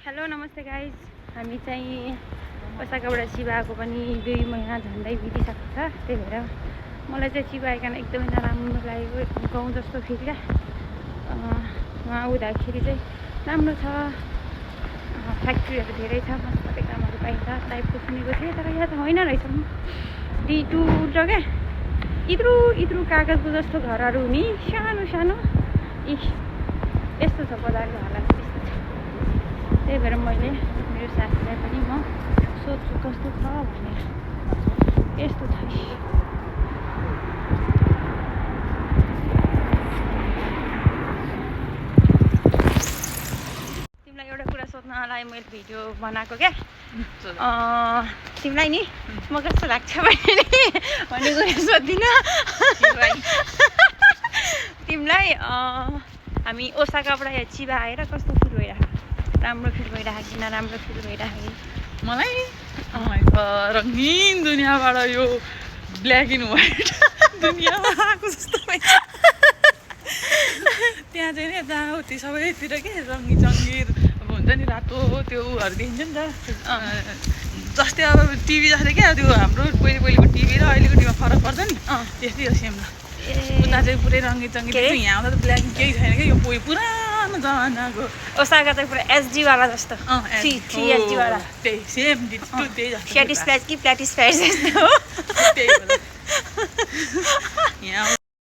Hello नमस्ते guys, हामी चाहिँ ओसाकाबाट चिबा आएको पनि 2 महिना झन्डै बितिसकेको छ। त्यही भएर मलाई चाहिँ चिबा आइकन एकदमै नराम्रो लागेको, गाउँ जस्तो फिल क्या। उहाँ आउँदाखेरि चाहिँ राम्रो छ, फ्याक्ट्रीहरू धेरै छ, मजाले कामहरू पाइन्छ टाइपको सुनेको थिएँ, तर यहाँ त होइन रहेछ। टुट क्या, इत्रु कागजको जस्तो घरहरू हुने सानो सानो, यस्तो छ बजारको हालत, त्यस्तो छ। त्यही भएर मैले मेरो साथीलाई पनि म सोध्छु कस्तो छ भनेर। यस्तो छ। तिमीलाई एउटा कुरा सोध्नलाई मैले भिडियो बनाएको क्या। तिमीलाई नि म कस्तो लाग्छ भन्ने कुरा सोध्दिनँ तिमीलाई। हामी ओसाकाबाट चिबा आएर कस्तो फिल भइरहेको? राम्रो फिल भइरहेको कि नराम्रो फिल भइरहेको? मलाई रङ्गीन दुनियाँबाट यो ब्ल्याक एन्ड व्हाइट दुनियाँमा आएको जस्तो त्यहाँ चाहिँ नि यताउति सबैतिर के रङ्गी चङ्गीर अब हुन्छ नि, रातो त्यो उहरू देखिन्छ नि त। जस्तै अब टिभी जस्तै क्या, त्यो हाम्रो पहिलेको टिभी र अहिलेको टिभीमा फरक पर्छ नि, त्यस्तै हो सेम। उता चाहिँ पुरै रङ्गी चङ्गी, यहाँ आउँदा त ब्ल्याक केही छैन क्या, यो पुरानो जमानाको। ओसाका चाहिँ पुरा एचडीवाला जस्तो, 3 एचडीवाला, त्यही सेम त्यही जस्तो। प्ल्याटिस फ्ल्याट कि प्ल्याटिस फ्ल्याट जस्तो हो। त्यही यहाँ